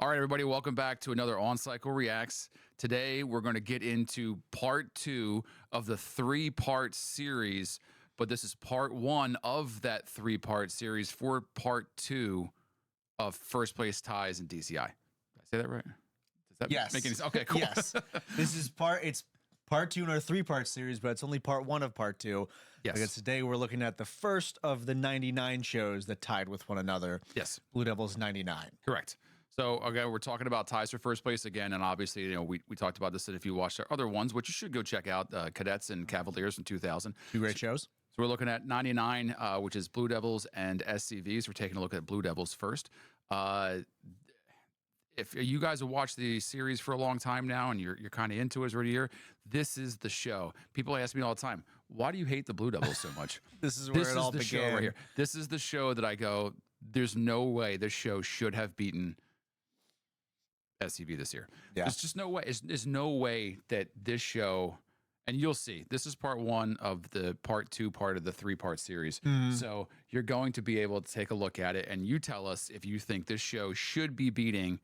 All right, everybody, welcome back to another On Cycle Reacts. Today, we're going to get into part 2 of the 3-part series, but this is part 1 of that 3-part series for part 2 of first place ties in DCI. Did I say that right? Does that Yes. make any sense? Okay, cool. Yes. It's part 2 in our 3-part series, but it's only part 1 of part 2. Yes. Because today we're looking at the first of the 99 shows that tied with one another. Yes. Blue Devils 99. Correct. So, again, we're talking about ties for first place again, and obviously, we talked about this if you watched our other ones, which you should go check out, Cadets and Cavaliers in 2000. Two great shows. So we're looking at 99, which is Blue Devils and SCVs. We're taking a look at Blue Devils first. If you guys have watched the series for a long time now and you're kind of into it as a year, this is the show. People ask me all the time, why do you hate the Blue Devils so much? This is where it all began. Show right here. This is the show that I go, there's no way this show should have beaten SCV this year. Yeah. There's just no way. There's no way that this show, and you'll see, this is part 1 of the part 2 part of the 3-part series. So you're going to be able to take a look at it, and you tell us if you think this show should be beating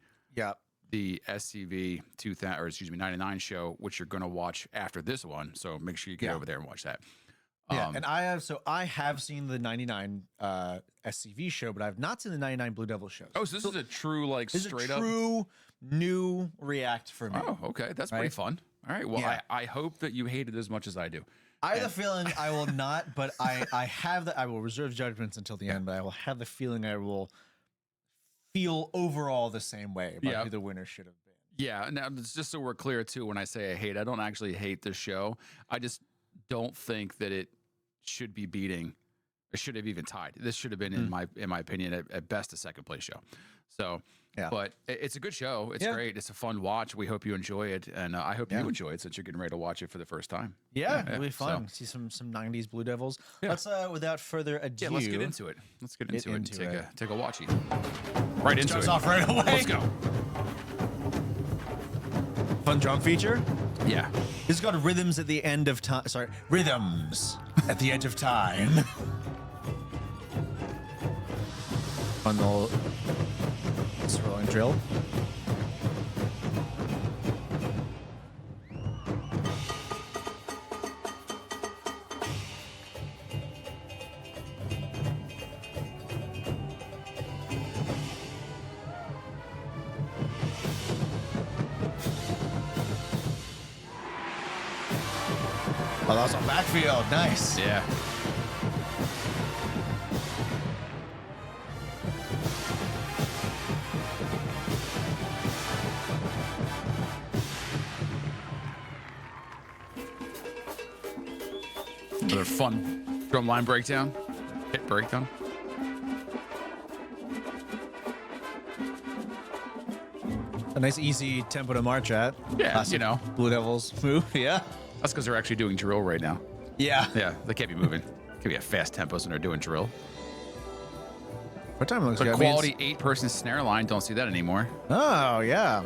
the SCV 2000, or excuse me, 99 show, which you're going to watch after this one. So make sure you get over there and watch that. Yeah, and I have seen the 99 SCV show, but I've not seen the 99 Blue Devil shows. Oh, so this is a true, like, This is straight a up true new react for me. Oh, okay. That's pretty fun. All right. Well, Yeah. I hope that you hate it as much as I do. I have the feeling I will not, but I have that I will reserve judgments until the end, but I will have the feeling I will feel overall the same way about who the winner should have been. Yeah. Now, it's just so we're clear, too, when I say I hate, I don't actually hate the show. I just don't think that it should be beating, or should have even tied. This should have been, in my opinion, at best, a second place show. So, but it's a good show. It's great. It's a fun watch. We hope you enjoy it, and I hope you enjoy it since you're getting ready to watch it for the first time. Yeah, it'll be fun. See some 90s Blue Devils. Let's without further ado. Let's get into it. Let's get into it. Take a watchy. Right into it. Off right away. Let's go. Fun drum feature. Yeah. This is called Rhythms at the End of Time. Sorry, Rhythms at the Edge of Time. Fun little swirling drill. Oh, that was a backfield. Nice. Yeah. Another fun drumline breakdown, hit breakdown. A nice easy tempo to march at. Yeah, Classic Blue Devils move. Yeah. That's because they're actually doing drill right now. Yeah. Yeah, they can't be moving. Can't be at fast tempos when they're doing drill. What time looks But good? quality 8-person snare line, don't see that anymore. Oh, yeah.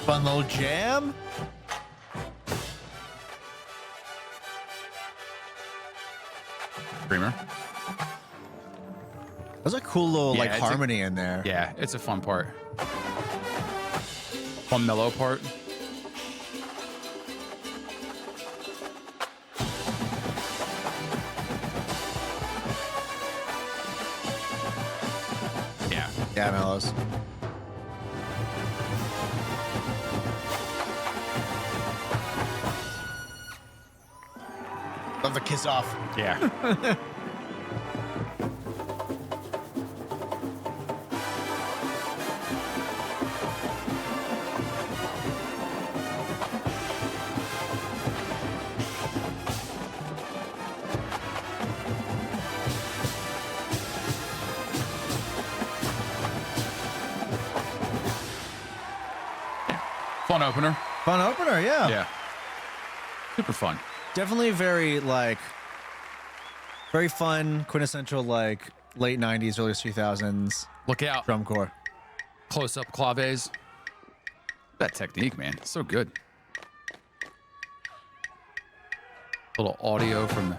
Fun little jam. Screamer. There's a cool little Yeah, it's harmony in there. Yeah, it's a fun part. Fun mellow part. Yeah. Yeah, mellows. Love the kiss off. Yeah. Fun opener. Fun opener, yeah. Yeah. Super fun. Definitely very very fun, quintessential late 90s, early 2000s Look out. drum corps. Close up claves. That technique, man. So good. little audio from the.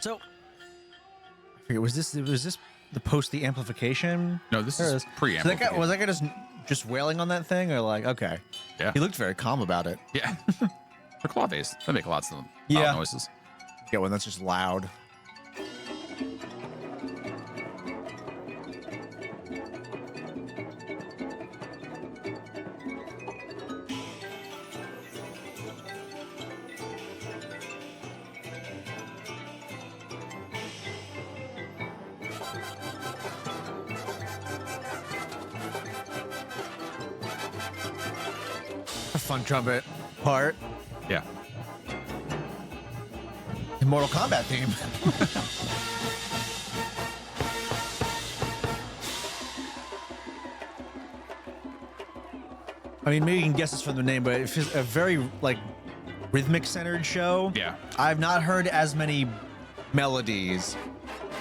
So, I forget, was this the post the amplification? No, this There it is is. pre So that guy, was that guy just wailing on that thing, or like, okay? Yeah. He looked very calm about it. Yeah. For claves, they make lots of loud Yeah. noises. Yeah, when that's just loud. A fun trumpet part. Yeah. The Mortal Kombat theme. I mean, maybe you can guess this from the name, but it's a very like rhythmic centered show. Yeah. I've not heard as many melodies.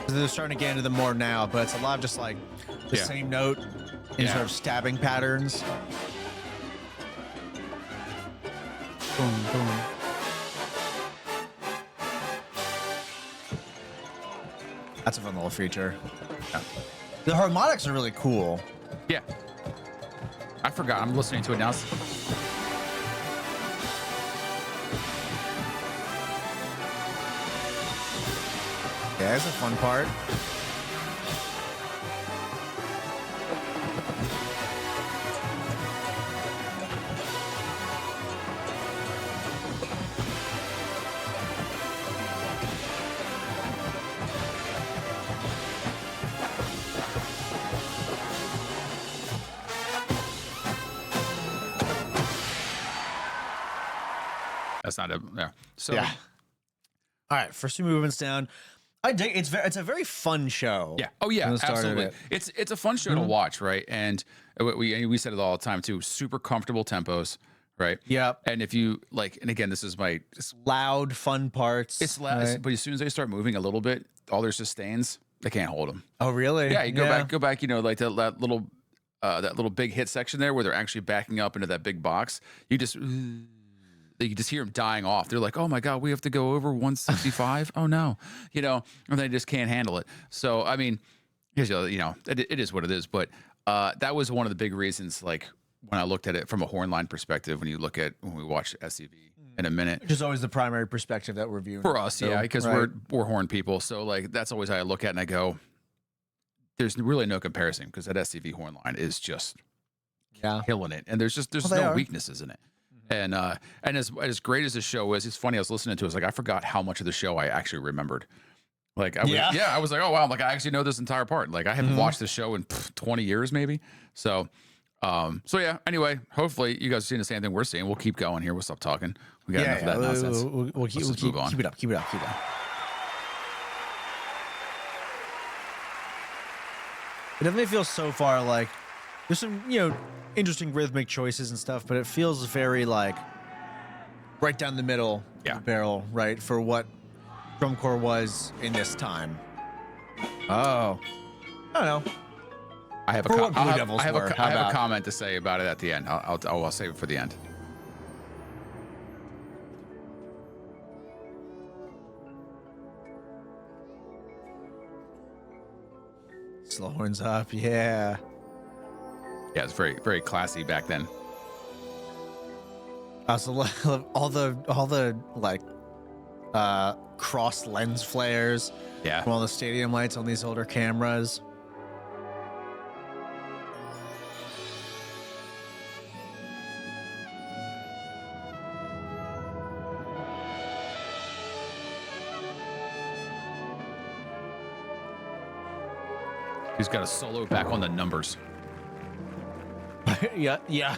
They're starting to get into them more now, but it's a lot of just like the Yeah. same note in Yeah. sort of stabbing patterns. Boom, boom. That's a fun little feature. Yeah. The harmonics are really cool. Yeah. I forgot. I'm listening to it now. Yeah, it's a fun part. That's not a. Yeah. So. Yeah. All right, first two movements down. I dig it's a very fun show. Yeah. Oh yeah. From the start of Absolutely. it. It's a fun show to watch, right? And we said it all the time too. Super comfortable tempos, right? Yep. And if you like, and again, this is my. Loud, fun parts. It's loud, right? but as soon as they start moving a little bit, all their sustains, they can't hold them. Oh, really? Yeah. You go back. You know, like that little big hit section there where they're actually backing up into that big box. You just hear them dying off. They're like, oh my God, we have to go over 165. Oh no, you know, and they just can't handle it. So, I mean, you know, it is what it is. But that was one of the big reasons, like when I looked at it from a horn line perspective, when we watch SCV in a minute. Which is always the primary perspective that we're viewing. For us, So, yeah, because right. we're horn people. So like that's always how I look at it and I go, there's really no comparison because that SCV horn line is just Yeah. killing it. And there's Well, they no are. weaknesses in it. And as great as the show is, it's funny. I was listening to it. It's like I forgot how much of the show I actually remembered. Like I was like, oh wow, like I actually know this entire part. Like I haven't watched the show in 20 years maybe. So yeah. Anyway, hopefully you guys are seeing the same thing we're seeing. We'll keep going here. We'll stop talking. We got enough of that nonsense. We'll keep move on. keep it up. Keep it up. Keep it up. It definitely feels so far like there's some, interesting rhythmic choices and stuff, but it feels very like right down the middle Yeah. of the barrel, right, for what drum corps was in this time. Oh. I don't know. I have a For co- what Blue I'll have- Devils I have, were, a, how I have about- a comment to say about it at the end. I'll save it for the end. Slow horns up, yeah. Yeah, it's very, very classy back then. I also love all the like cross lens flares Yeah. from all the stadium lights on these older cameras. He's got a solo back on the numbers. yeah.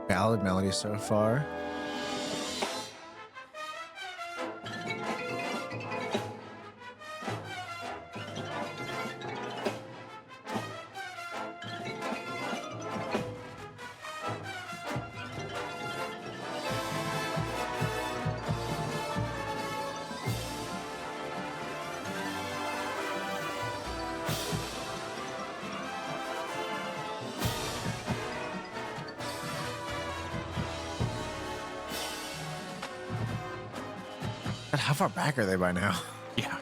Ballad melody so far. God, how far back are they by now? Yeah.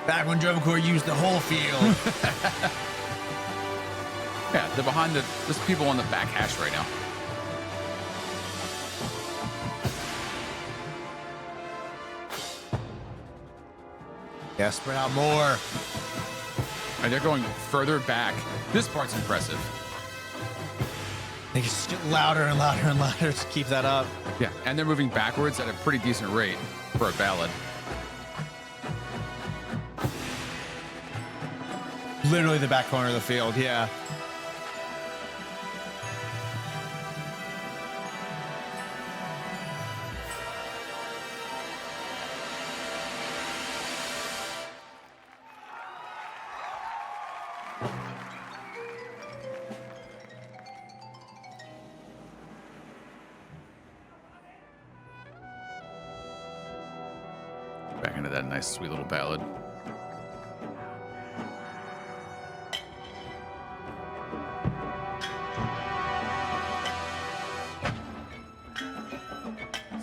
Back when Drum Corps used the whole field. Yeah, they're behind there's people on the back hash right now. Yeah, spread out more. And they're going further back. This part's impressive. They just get louder and louder and louder to keep that up. Yeah, and they're moving backwards at a pretty decent rate for a ballad. Literally the back corner of the field, yeah. Back into that nice, sweet little ballad.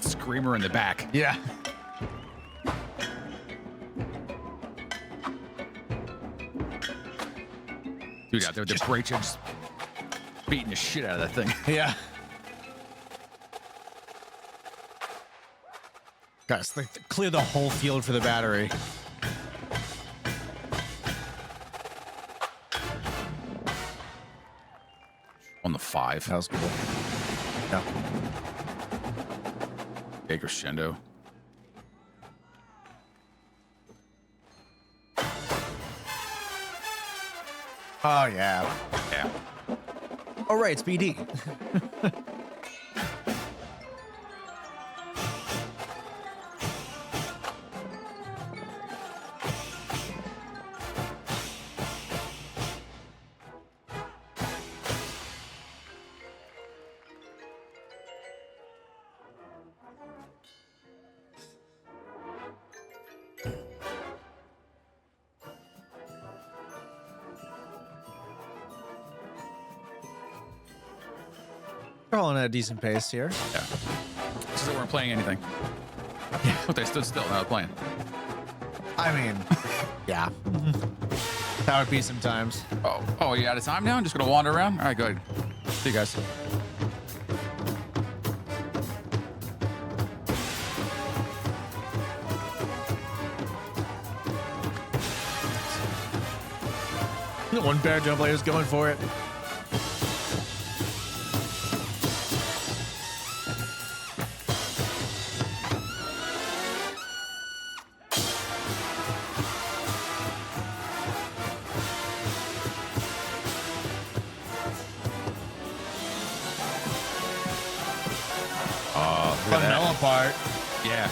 Screamer in the back. Yeah. Dude out there with the brake just beating the shit out of that thing. Yeah. Guys, like, clear the whole field for the battery. On the 5. That was cool. Yeah. Big crescendo. Oh, yeah. Yeah. Oh, right, it's BD. They're all in a decent pace here. Yeah. This is they weren't playing anything. Yeah. But they stood still. Now they're playing. I mean, yeah. That would be sometimes. Oh, you out of time now? I'm just going to wander around? All right, go ahead. See you guys. One bear drum player is going for it. Look at that. Vanilla part. Yeah.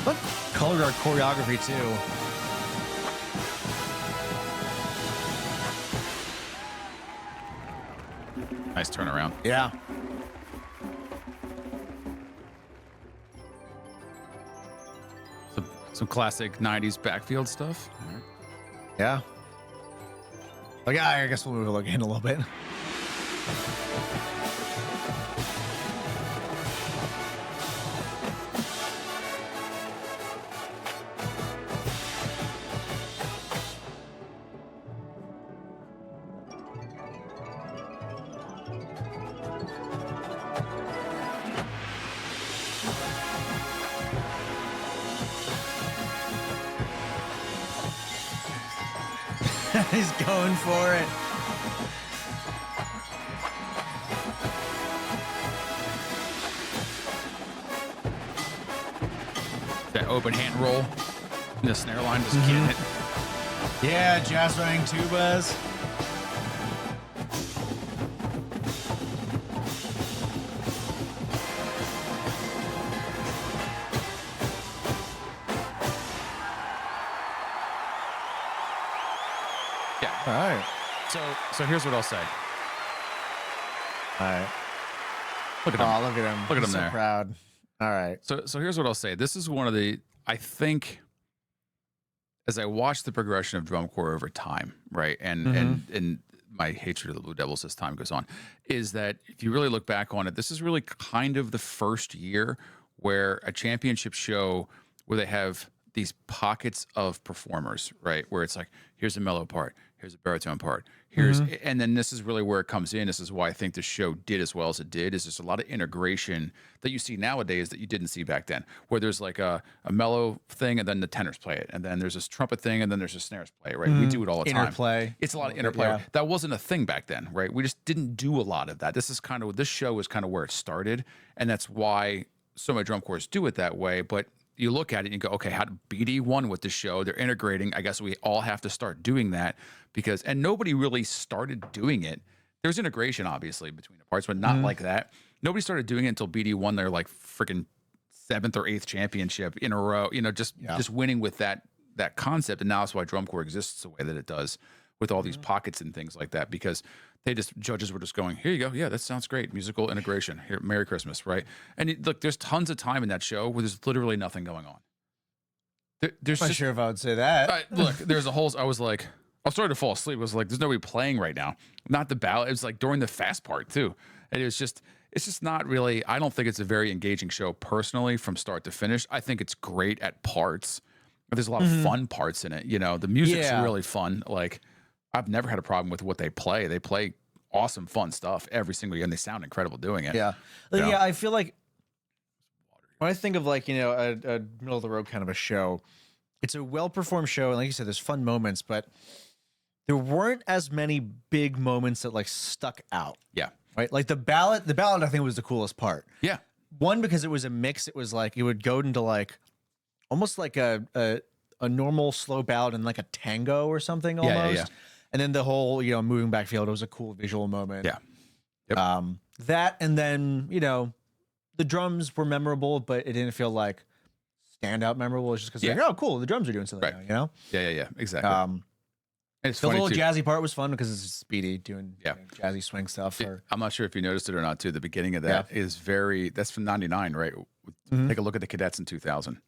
But color guard choreography too. Nice turnaround. Yeah. Some classic 90s backfield stuff. All right. Yeah. Like, I guess we'll move it in a little bit. He's going for it. That open hand roll. And the snare line just getting it. Yeah, jazz running tubas. Yeah. All right. So here's what I'll say. All right. Look at him. Oh, look at him. Look at He's him so there. proud. All right. So here's what I'll say. This is one of the, I think, as I watch the progression of drum corps over time, right? And my hatred of the Blue Devils as time goes on, is that if you really look back on it, this is really kind of the first year where a championship show where they have these pockets of performers, right? Where it's like, here's a mellow part, here's a baritone part, here's, and then this is really where it comes in. This is why I think the show did as well as it did, is there's a lot of integration that you see nowadays that you didn't see back then, where there's like a mellow thing and then the tenors play it, and then there's this trumpet thing and then there's a snares play it, right? We do it all the time. Interplay. It's a lot of interplay. Yeah. That wasn't a thing back then, right? We just didn't do a lot of that. This show is kind of where it started, and that's why so many drum corps do it that way. But you look at it and you go, okay, how did BD won with the show? They're integrating. I guess we all have to start doing that because, and nobody really started doing it. There's integration obviously between the parts, but not like that. Nobody started doing it until BD won their like freaking 7th or 8th championship in a row, just winning with that concept. And now that's why drum corps exists the way that it does with all these pockets and things like that, because judges were just going, here you go. Yeah, that sounds great. Musical integration. Here, Merry Christmas, right? And look, there's tons of time in that show where there's literally nothing going on. There's I'm not sure if I would say that. Look, there's a whole, I was starting to fall asleep. I was like, there's nobody playing right now. Not the ballad. It was like during the fast part too. And it's just not really, I don't think it's a very engaging show personally from start to finish. I think it's great at parts. But there's a lot of fun parts in it. The music's really fun. Like, I've never had a problem with what they play. They play awesome, fun stuff every single year, and they sound incredible doing it. Yeah. Yeah, I feel like when I think of like, a middle of the road kind of a show, it's a well-performed show. And like you said, there's fun moments, but there weren't as many big moments that like stuck out. Yeah. Right. Like the ballad, I think was the coolest part. Yeah. One, because it was a mix. It was like, it would go into like almost like a normal slow ballad and like a tango or something almost. Yeah. And then the whole, moving back field, it was a cool visual moment. Yeah. Yep. That, and then, the drums were memorable, but it didn't feel like standout memorable. It's just because like, oh, cool, the drums are doing something now, Yeah, exactly. And it's the funny little too. jazzy part was fun because it's Speedy doing jazzy swing stuff. I'm not sure if you noticed it or not too. The beginning of that is that's from 99, right? Take a look at the Cadets in 2000.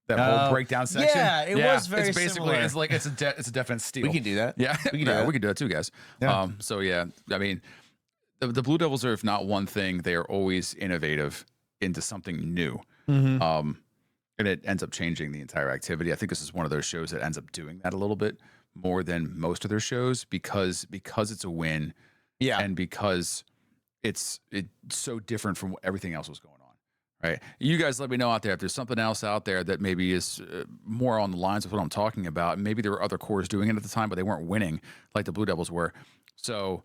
That whole breakdown section. Yeah, it was very it's basically similar. It's like it's a definite steal. We can do that. Yeah, we can do that. We can do that too, guys. Yeah. So yeah, I mean, the Blue Devils are, if not one thing, they are always innovative into something new. And it ends up changing the entire activity. I think this is one of those shows that ends up doing that a little bit more than most of their shows because it's a win. Yeah. And because it's so different from what everything else was going on. Right. You guys let me know out there if there's something else out there that maybe is more on the lines of what I'm talking about. Maybe there were other corps doing it at the time, but they weren't winning like the Blue Devils were. So,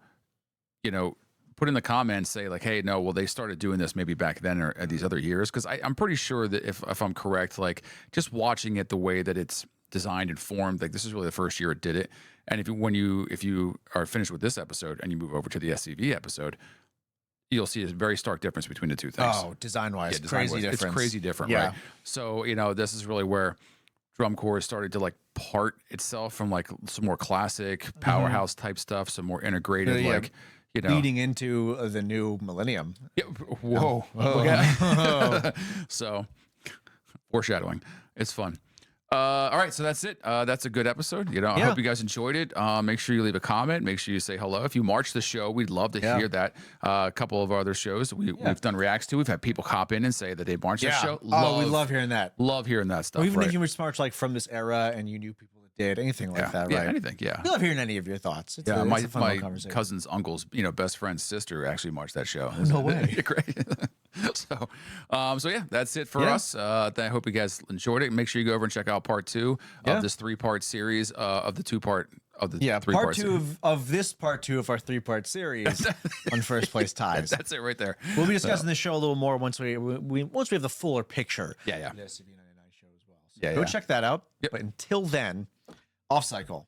put in the comments, say like, hey, no, well, they started doing this maybe back then or these other years. Because I'm pretty sure that if I'm correct, like just watching it the way that it's designed and formed, like this is really the first year it did it. And if you are finished with this episode and you move over to the SCV episode, you'll see a very stark difference between the two things. Oh, design-wise, design-wise. crazy difference. It's crazy different, Yeah. right? So, this is really where drum corps started to like part itself from like some more classic powerhouse type stuff, some more integrated, like, leading into the new millennium. Yeah, whoa. Okay. So, foreshadowing. It's fun. All right, so that's it. That's a good episode. I hope you guys enjoyed it. Make sure you leave a comment. Make sure you say hello. If you march the show, we'd love to hear that. A couple of our other shows we've done reacts to. We've had people cop in and say that they marched the show. We love hearing that. Love hearing that stuff. Or even right? if you were march like from this era and you knew people that did anything like that, right? Yeah, anything. Yeah. We love hearing any of your thoughts. It's a fun little conversation. Cousin's uncle's best friend's sister actually marched that show. No way. Great. So yeah, that's it for us. I hope you guys enjoyed it. Make sure you go over and check out part 2 of this 3-part series of the 2-part of the 3-part part 2 of this part 2 of our 3-part series on First Place Ties. That's it right there. We'll be discussing the show a little more once we have the fuller picture. Yeah. Of the SCV 99 show as well. So Yeah. go check that out. Yep. But until then, off cycle.